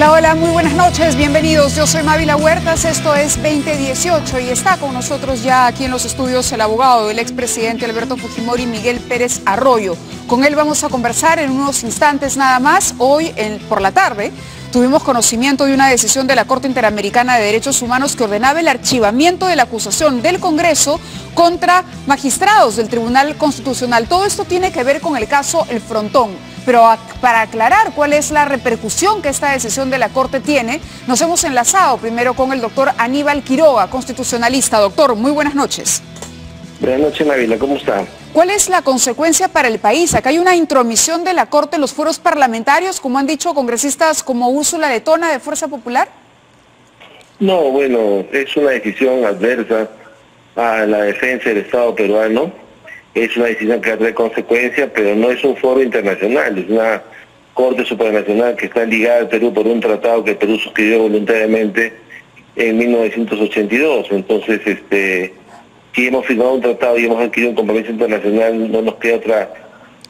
Hola, hola, muy buenas noches, bienvenidos. Yo soy Mávila Huertas, esto es 2018 y está con nosotros ya aquí en los estudios el abogado del expresidente Alberto Fujimori, Miguel Pérez Arroyo. Con él vamos a conversar en unos instantes nada más. Hoy por la tarde tuvimos conocimiento de una decisión de la Corte Interamericana de Derechos Humanos que ordenaba el archivamiento de la acusación del Congreso contra magistrados del Tribunal Constitucional. Todo esto tiene que ver con el caso El Frontón. Pero para aclarar cuál es la repercusión que esta decisión de la Corte tiene, nos hemos enlazado primero con el doctor Aníbal Quiroga, constitucionalista. Doctor, muy buenas noches. Buenas noches, Mávila, ¿cómo está? ¿Cuál es la consecuencia para el país? Acá hay una intromisión de la Corte en los foros parlamentarios, como han dicho congresistas como Úrsula Letona de Fuerza Popular. No, bueno, es una decisión adversa a la defensa del Estado peruano. Es una decisión que trae consecuencias, pero no es un foro internacional, es una Corte Supranacional que está ligada al Perú por un tratado que el Perú suscribió voluntariamente en 1982. Entonces, si hemos firmado un tratado y hemos adquirido un compromiso internacional, no nos queda otra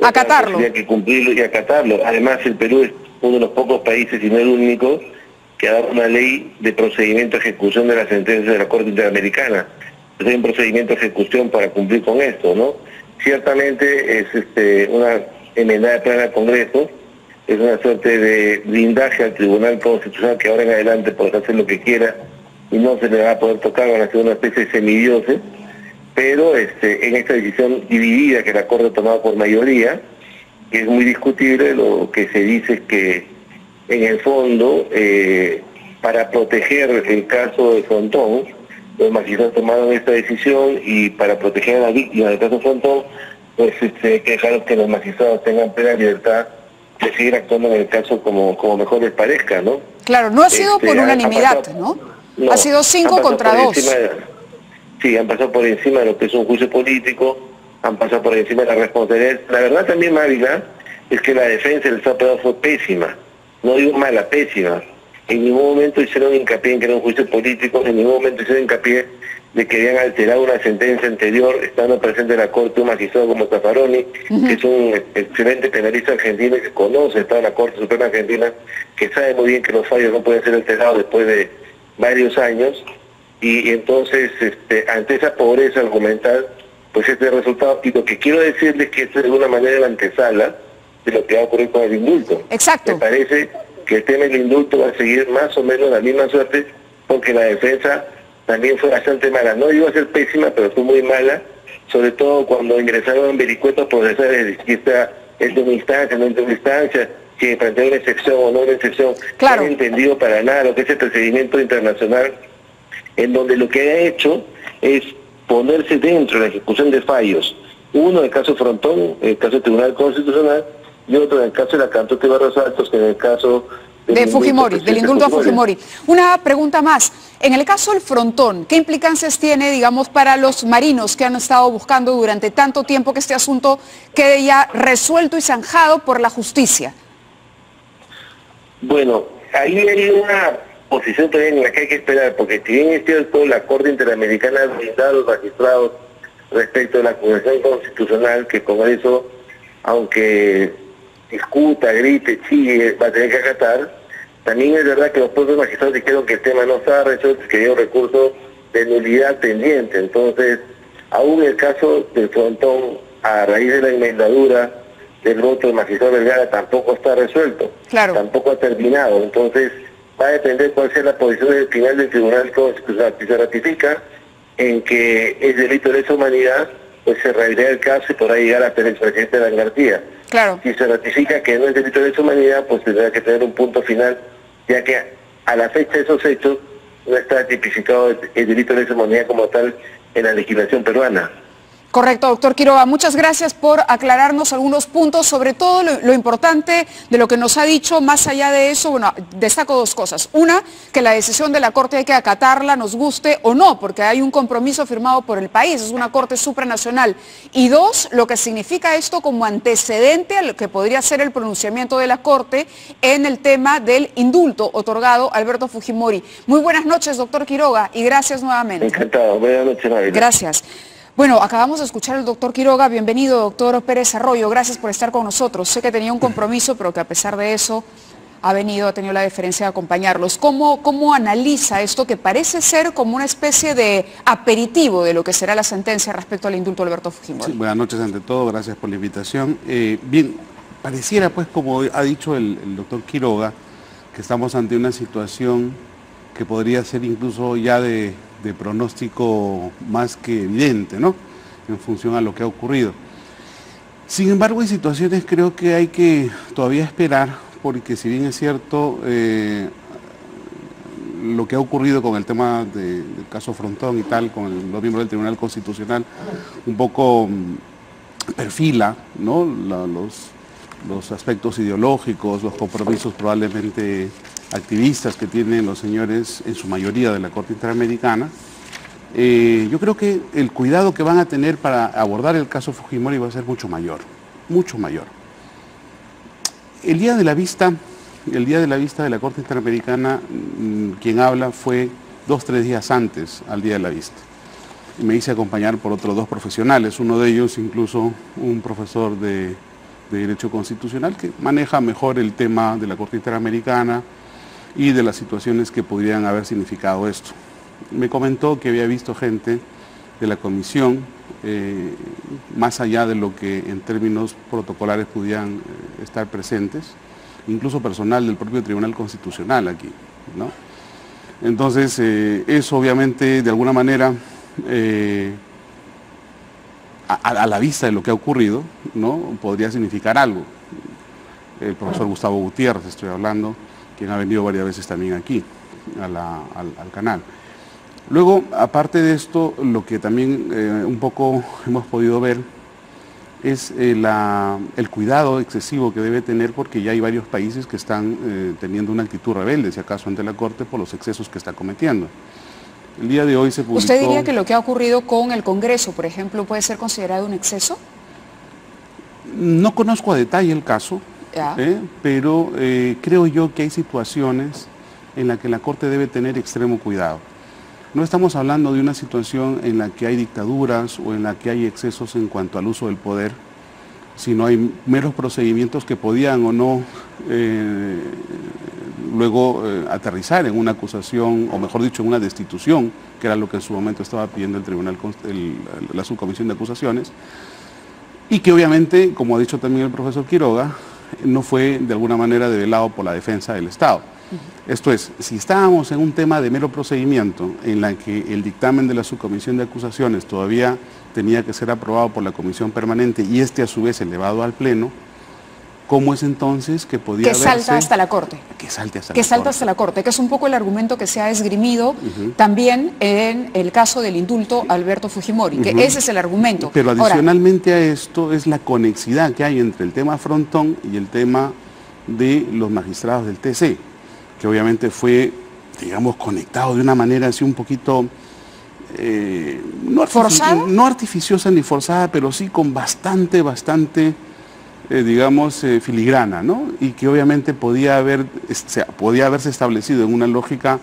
acatarlo. Que cumplirlo y acatarlo. Además, el Perú es uno de los pocos países, y no el único, que ha dado una ley de procedimiento de ejecución de las sentencias de la Corte Interamericana. Entonces hay un procedimiento de ejecución para cumplir con esto, ¿no? Ciertamente es una enmendada plana al Congreso, es una suerte de blindaje al Tribunal Constitucional que ahora en adelante podrá hacer lo que quiera y no se le va a poder tocar, van a ser una especie de semidioses, pero en esta decisión dividida que la Corte ha tomado por mayoría, que es muy discutible, lo que se dice es que en el fondo, para proteger el caso de Frontón, los magistrados tomaron esta decisión y para proteger a la víctima del caso Frontón, pues hay que dejar que los magistrados tengan plena libertad de seguir actuando en el caso como mejor les parezca, ¿no? Claro, no ha sido por unanimidad, ¿no? Ha sido 5 contra 2. Sí, han pasado por encima de lo que es un juicio político, han pasado por encima de la responsabilidad. La verdad también, Mávila, es que la defensa del Estado peruano fue pésima, no digo mala, pésima. En ningún momento hicieron hincapié en que era un juicio político, en ningún momento hicieron hincapié de que habían alterado una sentencia anterior, estando presente en la Corte un magistrado como Zaffaroni, que es un excelente penalista argentino y que conoce, está en la Corte Suprema Argentina, que sabe muy bien que los fallos no pueden ser alterados después de varios años, y entonces, ante esa pobreza argumental, pues este resultado, y lo que quiero decirles es que esto es de alguna manera la antesala de lo que va a ocurrir con el indulto. Exacto. Me parece que el tema del indulto va a seguir más o menos la misma suerte, porque la defensa también fue bastante mala. No iba a ser pésima, pero fue muy mala, sobre todo cuando ingresaron en vericuetos procesales, si está es de una instancia, no es de una instancia, si plantea una excepción o no una excepción. Claro. No han entendido para nada lo que es el procedimiento internacional, en donde lo que ha hecho es ponerse dentro de la ejecución de fallos. Uno, el caso Frontón, el caso del Tribunal Constitucional, y otro en el caso de la Cantote Barros Altos, que en el caso de Fujimori, del indulto a Fujimori. Una pregunta más. En el caso del Frontón, ¿qué implicancias tiene, digamos, para los marinos que han estado buscando durante tanto tiempo que este asunto quede ya resuelto y zanjado por la justicia? Bueno, ahí hay una posición también en la que hay que esperar, porque si bien es cierto, la Corte Interamericana ha blindado a los magistrados respecto de la acusación constitucional, que con eso, aunque discuta, grite, chille, va a tener que acatar. También es verdad que los propios magistrados dijeron que el tema no estaba resuelto, que había un recurso de nulidad pendiente. Entonces, aún el caso del Frontón, a raíz de la enmendadura del voto del magistrado Vergara, tampoco está resuelto. Claro. Tampoco ha terminado. Entonces, va a depender cuál sea la posición del final del Tribunal Constitucional. Si se ratifica en que es delito de lesa humanidad, pues se reabrirá el caso y podrá llegar hasta el expresidente de la García. Claro. Si se ratifica que no es delito de lesa humanidad, pues tendrá que tener un punto final, ya que a la fecha de esos hechos no está tipificado el delito de lesa humanidad como tal en la legislación peruana. Correcto, doctor Quiroga. Muchas gracias por aclararnos algunos puntos, sobre todo lo importante de lo que nos ha dicho. Más allá de eso, bueno, destaco dos cosas. Una, que la decisión de la Corte hay que acatarla, nos guste o no, porque hay un compromiso firmado por el país, es una Corte supranacional. Y dos, lo que significa esto como antecedente a lo que podría ser el pronunciamiento de la Corte en el tema del indulto otorgado a Alberto Fujimori. Muy buenas noches, doctor Quiroga, y gracias nuevamente. Encantado. Buenas noches, Mávila. Gracias. Bueno, acabamos de escuchar al doctor Quiroga. Bienvenido, doctor Pérez Arroyo. Gracias por estar con nosotros. Sé que tenía un compromiso, pero que a pesar de eso ha tenido la deferencia de acompañarlos. ¿Cómo analiza esto que parece ser como una especie de aperitivo de lo que será la sentencia respecto al indulto de Alberto Fujimori? Sí, buenas noches ante todo, gracias por la invitación. Bien, pareciera pues, como ha dicho el doctor Quiroga, que estamos ante una situación que podría ser incluso ya de pronóstico más que evidente, ¿no?, en función a lo que ha ocurrido. Sin embargo, hay situaciones, creo que hay que todavía esperar, porque si bien es cierto, lo que ha ocurrido con el tema del caso Frontón y tal, con los miembros del Tribunal Constitucional, un poco perfila, ¿no?, los aspectos ideológicos, los compromisos probablemente activistas que tienen los señores, en su mayoría, de la Corte Interamericana. Yo creo que el cuidado que van a tener para abordar el caso Fujimori va a ser mucho mayor, mucho mayor. El día de la vista de la Corte Interamericana, quien habla fue 2 o 3 días antes al día de la vista. Me hice acompañar por otros 2 profesionales, uno de ellos incluso un profesor de Derecho Constitucional que maneja mejor el tema de la Corte Interamericana y de las situaciones que podrían haber significado esto. Me comentó que había visto gente de la comisión, más allá de lo que en términos protocolares pudieran estar presentes, incluso personal del propio Tribunal Constitucional aquí, ¿no? Entonces, eso obviamente de alguna manera, a la vista de lo que ha ocurrido, ¿no?, podría significar algo. El profesor Gustavo Gutiérrez, estoy hablando, quien ha venido varias veces también aquí, al canal. Luego, aparte de esto, lo que también un poco hemos podido ver es el cuidado excesivo que debe tener, porque ya hay varios países que están teniendo una actitud rebelde, si acaso, ante la Corte por los excesos que está cometiendo. El día de hoy se publicó... ¿Usted diría que lo que ha ocurrido con el Congreso, por ejemplo, puede ser considerado un exceso? No conozco a detalle el caso, pero creo yo que hay situaciones en las que la Corte debe tener extremo cuidado. No estamos hablando de una situación en la que hay dictaduras o en la que hay excesos en cuanto al uso del poder, sino hay meros procedimientos que podían o no luego aterrizar en una acusación, o mejor dicho, en una destitución, que era lo que en su momento estaba pidiendo el tribunal, la subcomisión de acusaciones, y que obviamente, como ha dicho también el profesor Quiroga, no fue de alguna manera develado por la defensa del Estado. Esto es, si estábamos en un tema de mero procedimiento en la que el dictamen de la subcomisión de acusaciones todavía tenía que ser aprobado por la comisión permanente y a su vez elevado al pleno, ¿cómo es entonces que podía verse? Que salta hasta la Corte. Que salte hasta la Corte, que es un poco el argumento que se ha esgrimido también en el caso del indulto a Alberto Fujimori, que ese es el argumento. Pero adicionalmente a esto es la conexidad que hay entre el tema Frontón y el tema de los magistrados del TC, que obviamente fue, digamos, conectado de una manera así un poquito, no artificiosa ni forzada, pero sí con bastante, digamos, filigrana, ¿no? Y que obviamente podía haberse establecido en una lógica,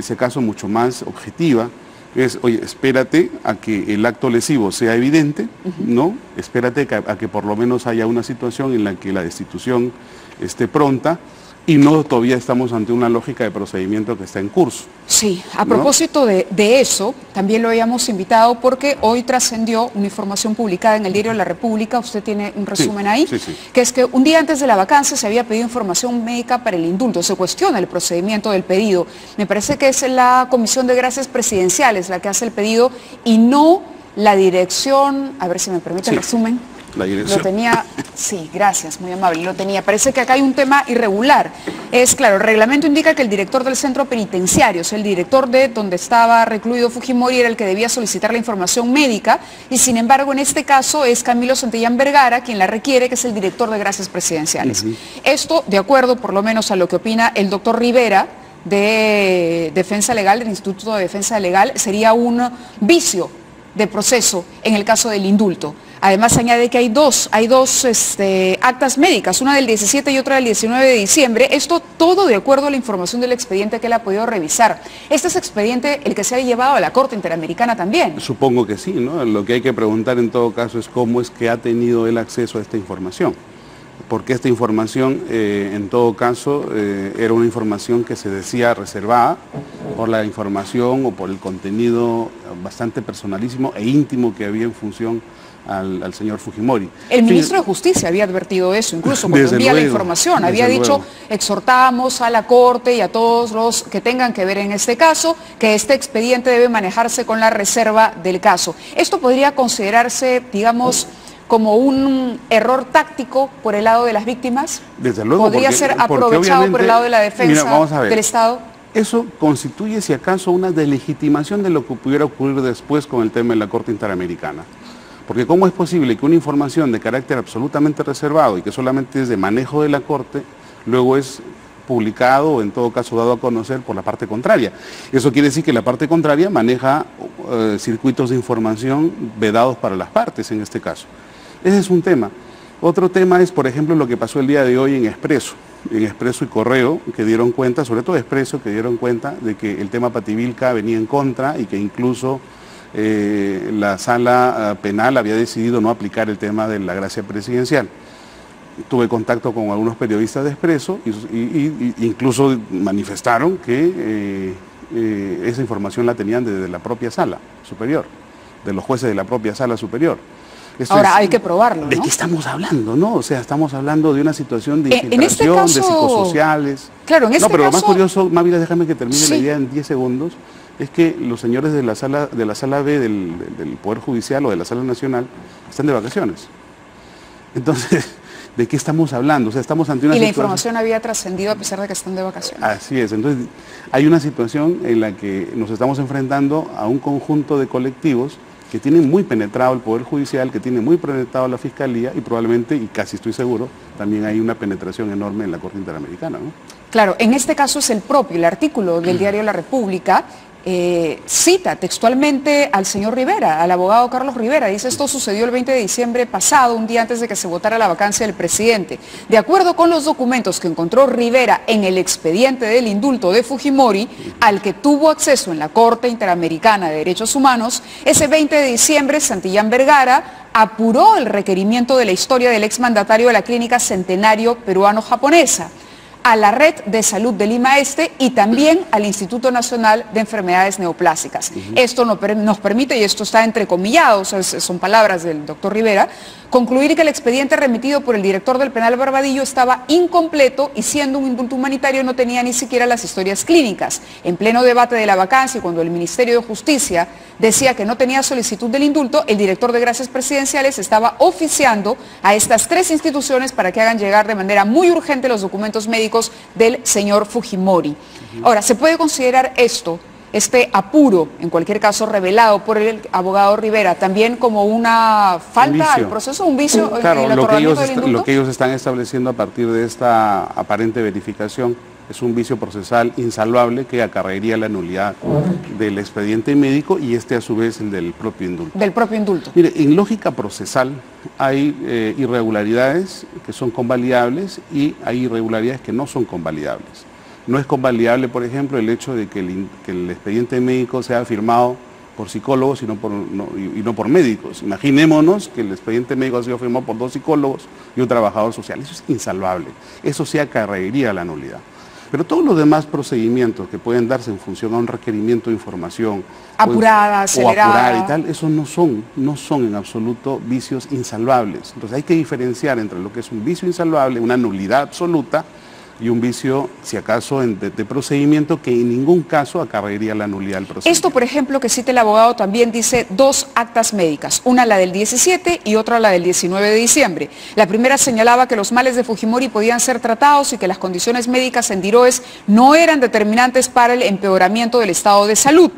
si acaso, mucho más objetiva. Es, oye, espérate a que el acto lesivo sea evidente, ¿no? Espérate a que por lo menos haya una situación en la que la destitución esté pronta, y no todavía estamos ante una lógica de procedimiento que está en curso. Sí, a propósito de eso, también lo habíamos invitado porque hoy trascendió una información publicada en el Diario de la República, usted tiene un resumen ahí, que es que un día antes de la vacancia se había pedido información médica para el indulto, se cuestiona el procedimiento del pedido. Me parece que es la Comisión de Gracias Presidenciales la que hace el pedido y no la dirección, a ver si me permite el resumen. La dirección. Lo tenía, sí, gracias, muy amable, lo tenía. Parece que acá hay un tema irregular. Es claro, el reglamento indica que el director del centro penitenciario, o sea, el director de donde estaba recluido Fujimori, era el que debía solicitar la información médica, y sin embargo en este caso es Camilo Santillán Vergara quien la requiere, que es el director de Gracias Presidenciales. Esto, de acuerdo por lo menos a lo que opina el doctor Rivera, de Defensa Legal, del Instituto de Defensa Legal, sería un vicio de proceso en el caso del indulto. Además añade que hay dos actas médicas, una del 17 y otra del 19 de diciembre, esto todo de acuerdo a la información del expediente que él ha podido revisar. ¿Este es expediente el que se ha llevado a la Corte Interamericana también? Supongo que sí, ¿no? Lo que hay que preguntar en todo caso es cómo es que ha tenido el acceso a esta información. porque esta información, en todo caso, era una información que se decía reservada por la información o por el contenido bastante personalísimo e íntimo que había en función al señor Fujimori. El ministro de Justicia había advertido eso, incluso cuando envía la información, había dicho, exhortamos a la Corte y a todos los que tengan que ver en este caso, que este expediente debe manejarse con la reserva del caso. ¿Esto podría considerarse, digamos, como un error táctico por el lado de las víctimas? Desde luego. ¿Podría ser aprovechado por el lado de la defensa del Estado? Eso constituye, si acaso, una delegitimación de lo que pudiera ocurrir después con el tema de la Corte Interamericana. Porque ¿cómo es posible que una información de carácter absolutamente reservado y que solamente es de manejo de la Corte, luego es publicado o en todo caso dado a conocer por la parte contraria? Eso quiere decir que la parte contraria maneja circuitos de información vedados para las partes en este caso. Ese es un tema. Otro tema es, por ejemplo, lo que pasó el día de hoy en Expreso y Correo, que dieron cuenta, sobre todo Expreso, que dieron cuenta de que el tema Pativilca venía en contra y que incluso la sala penal había decidido no aplicar el tema de la gracia presidencial. Tuve contacto con algunos periodistas de Expreso y incluso manifestaron que esa información la tenían desde la propia sala superior, de los jueces de la propia sala superior. Ahora hay que probarlo, ¿no? ¿De qué estamos hablando, no? O sea, estamos hablando de una situación de infiltración, de psicosociales. Claro, en este caso... No, pero lo más curioso, Mávila, déjame que termine la idea en 10 segundos, es que los señores de la sala B del Poder Judicial o de la Sala Nacional están de vacaciones. Entonces, ¿de qué estamos hablando? O sea, estamos ante una situación... Y la información había trascendido a pesar de que están de vacaciones. Así es. Entonces, hay una situación en la que nos estamos enfrentando a un conjunto de colectivos que tienen muy penetrado el Poder Judicial, que tienen muy penetrado la Fiscalía y probablemente, y casi estoy seguro, también hay una penetración enorme en la Corte Interamericana, ¿no? Claro, en este caso es el artículo del diario La República, cita textualmente al señor Rivera, al abogado Carlos Rivera. Dice: esto sucedió el 20 de diciembre pasado, un día antes de que se votara la vacancia del presidente. De acuerdo con los documentos que encontró Rivera en el expediente del indulto de Fujimori, al que tuvo acceso en la Corte Interamericana de Derechos Humanos, ese 20 de diciembre Santillán Vergara apuró el requerimiento de la historia del exmandatario de la Clínica Centenario Peruano-Japonesa a la Red de Salud de Lima Este y también al Instituto Nacional de Enfermedades Neoplásicas. Esto nos permite, y esto está entrecomillado, son palabras del doctor Rivera, concluir que el expediente remitido por el director del penal Barbadillo estaba incompleto y, siendo un indulto humanitario, no tenía ni siquiera las historias clínicas. En pleno debate de la vacancia y cuando el Ministerio de Justicia decía que no tenía solicitud del indulto, el director de Gracias Presidenciales estaba oficiando a estas tres instituciones para que hagan llegar de manera muy urgente los documentos médicos del señor Fujimori. Ahora, ¿se puede considerar este apuro, en cualquier caso revelado por el abogado Rivera, también como una falta al proceso, un vicio? Claro, en el otorgamiento del indulto? Lo que ellos están estableciendo a partir de esta aparente verificación es un vicio procesal insalvable que acarrearía la nulidad del expediente médico y a su vez el del propio indulto. Del propio indulto. Mire, en lógica procesal hay irregularidades que son convalidables y hay irregularidades que no son convalidables. No es convalidable, por ejemplo, el hecho de que el expediente médico sea firmado por psicólogos y no por médicos. Imaginémonos que el expediente médico ha sido firmado por 2 psicólogos y un trabajador social. Eso es insalvable. Eso sí acarrearía la nulidad. Pero todos los demás procedimientos que pueden darse en función a un requerimiento de información apurada, acelerada, o apurada y tal, esos no son en absoluto vicios insalvables. Entonces hay que diferenciar entre lo que es un vicio insalvable, una nulidad absoluta, y un vicio, si acaso, de procedimiento que en ningún caso acarrearía la nulidad del procedimiento. Esto, por ejemplo, que cita el abogado, también dice 2 actas médicas, una la del 17 y otra la del 19 de diciembre. La primera señalaba que los males de Fujimori podían ser tratados y que las condiciones médicas en Diroes no eran determinantes para el empeoramiento del estado de salud.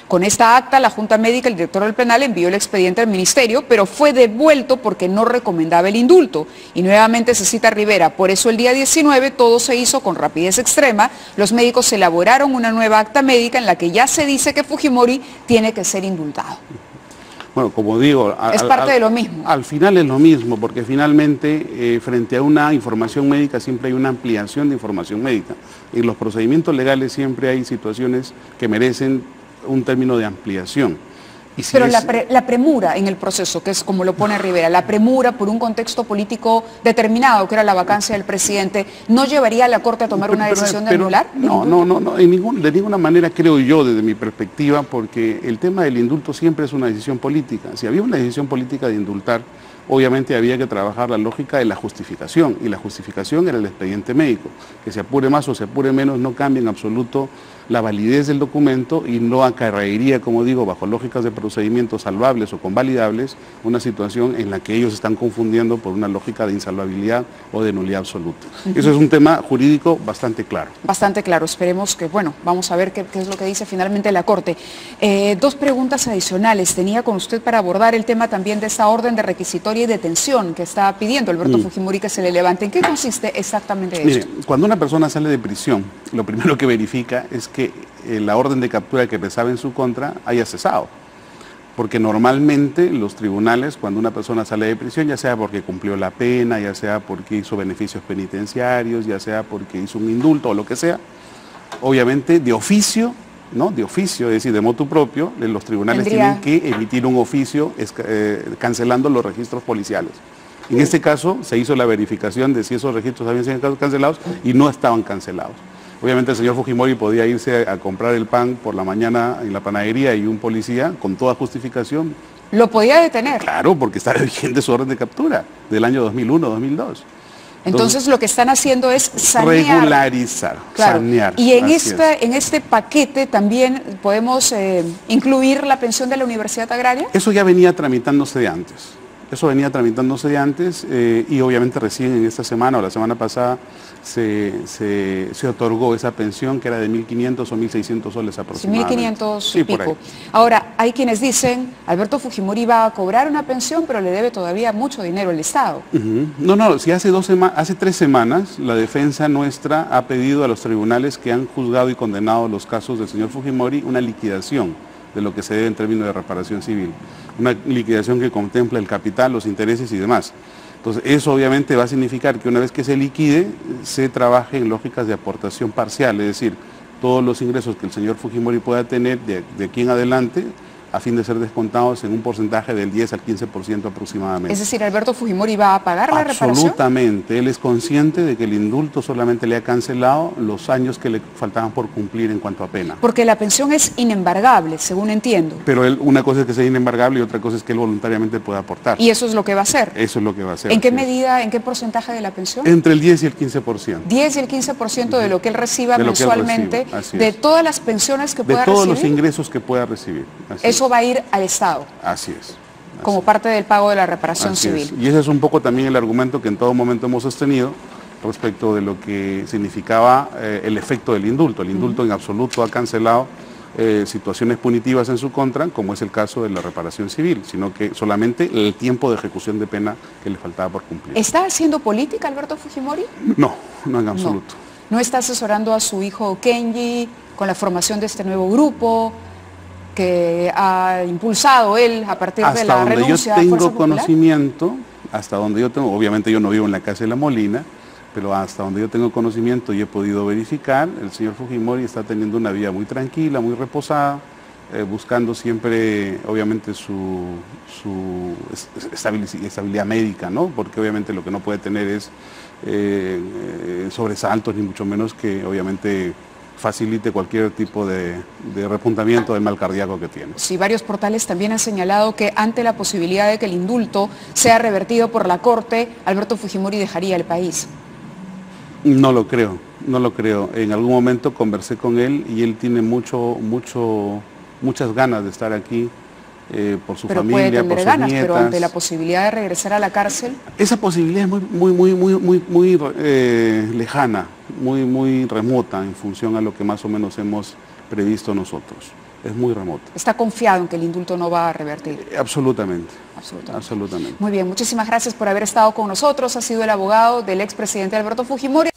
Con esta acta, la Junta Médica, el director del penal, envió el expediente al ministerio, pero fue devuelto porque no recomendaba el indulto. Y nuevamente se cita a Rivera: por eso el día 19 todo se hizo con rapidez extrema. Los médicos elaboraron una nueva acta médica en la que ya se dice que Fujimori tiene que ser indultado. Bueno, como digo, es parte de lo mismo. Al final es lo mismo, porque finalmente frente a una información médica siempre hay una ampliación de información médica. En los procedimientos legales siempre hay situaciones que merecen un término de ampliación. Si pero la premura en el proceso, que es como lo pone Rivera, la premura por un contexto político determinado, que era la vacancia del presidente, ¿no llevaría a la Corte a tomar una decisión de anular? No, de ninguna manera creo yo, desde mi perspectiva, porque el tema del indulto siempre es una decisión política. Si había una decisión política de indultar, obviamente había que trabajar la lógica de la justificación, y la justificación era el expediente médico, que se apure más o se apure menos no cambia en absoluto la validez del documento y no acarrearía, como digo, bajo lógicas de procedimientos salvables o convalidables, una situación en la que ellos están confundiendo por una lógica de insalvabilidad o de nulidad absoluta. Eso es un tema jurídico bastante claro. Bastante claro, esperemos que, bueno, vamos a ver qué es lo que dice finalmente la Corte. Dos preguntas adicionales tenía con usted para abordar el tema también de esa orden de requisitoria y detención que está pidiendo Alberto Fujimori que se le levante. ¿En qué consiste exactamente esto? Mire, cuando una persona sale de prisión, lo primero que verifica es que la orden de captura que pesaba en su contra haya cesado. Porque normalmente los tribunales, cuando una persona sale de prisión, ya sea porque cumplió la pena, ya sea porque hizo beneficios penitenciarios, ya sea porque hizo un indulto o lo que sea, obviamente de oficio, ¿no? De oficio, es decir, de motu propio, los tribunales tienen que emitir un oficio cancelando los registros policiales. En este caso se hizo la verificación de si esos registros habían sido cancelados y no estaban cancelados. Obviamente el señor Fujimori podía irse a comprar el pan por la mañana en la panadería y un policía, con toda justificación. ¿Lo podía detener? Claro, porque está vigente su orden de captura del año 2001-2002. Entonces lo que están haciendo es sanear. Regularizar, claro. Sanear. Y en este paquete también podemos incluir la pensión de la Universidad Agraria. Eso ya venía tramitándose de antes. Y obviamente recién en esta semana o la semana pasada se otorgó esa pensión que era de 1.500 o 1.600 soles aproximadamente. 1.500 y pico. Ahora, hay quienes dicen, Alberto Fujimori va a cobrar una pensión, pero le debe todavía mucho dinero al Estado. No, si hace 3 semanas la defensa nuestra ha pedido a los tribunales que han juzgado y condenado los casos del señor Fujimori una liquidación de lo que se debe en términos de reparación civil. Una liquidación que contempla el capital, los intereses y demás. Entonces, eso obviamente va a significar que una vez que se liquide, se trabaje en lógicas de aportación parcial, es decir, todos los ingresos que el señor Fujimori pueda tener de aquí en adelante, a fin de ser descontados en un porcentaje del 10 al 15% aproximadamente. Es decir, ¿Alberto Fujimori va a pagar la reparación? Absolutamente, él es consciente de que el indulto solamente le ha cancelado los años que le faltaban por cumplir en cuanto a pena. Porque la pensión es inembargable, según entiendo. Pero una cosa es que sea inembargable y otra cosa es que él voluntariamente pueda aportar. ¿Y eso es lo que va a hacer? Eso es lo que va a hacer. ¿En qué medida, en qué porcentaje de la pensión? Entre el 10 y el 15%. 10 y el 15% de lo que él reciba mensualmente, de todas las pensiones que pueda recibir. De todos los ingresos que pueda recibir. Eso va a ir al Estado. Así es. Como parte del pago de la reparación civil. Y ese es un poco también el argumento que en todo momento hemos sostenido respecto de lo que significaba el efecto del indulto. El indulto en absoluto ha cancelado situaciones punitivas en su contra, como es el caso de la reparación civil, sino que solamente el tiempo de ejecución de pena que le faltaba por cumplir. ¿Está haciendo política Alberto Fujimori? No en absoluto. ¿No está asesorando a su hijo Kenji con la formación de este nuevo grupo que ha impulsado él a partir de la renuncia a Fuerza Popular? Hasta donde yo tengo conocimiento, obviamente yo no vivo en la Casa de la Molina, pero hasta donde yo tengo conocimiento y he podido verificar, el señor Fujimori está teniendo una vida muy tranquila, muy reposada, buscando siempre, obviamente, su estabilidad médica, ¿no? Porque obviamente lo que no puede tener es sobresaltos, ni mucho menos que, obviamente, facilite cualquier tipo de repuntamiento del mal cardíaco que tiene. Sí, varios portales también han señalado que ante la posibilidad de que el indulto sea revertido por la Corte, Alberto Fujimori dejaría el país. No lo creo. En algún momento conversé con él y él tiene muchas ganas de estar aquí por su familia, por sus nietas. Pero ante la posibilidad de regresar a la cárcel. Esa posibilidad es muy lejana, muy remota en función a lo que más o menos hemos previsto nosotros. Es muy remota. ¿Está confiado en que el indulto no va a revertir? Absolutamente. Muy bien, muchísimas gracias por haber estado con nosotros. Ha sido el abogado del expresidente Alberto Fujimori.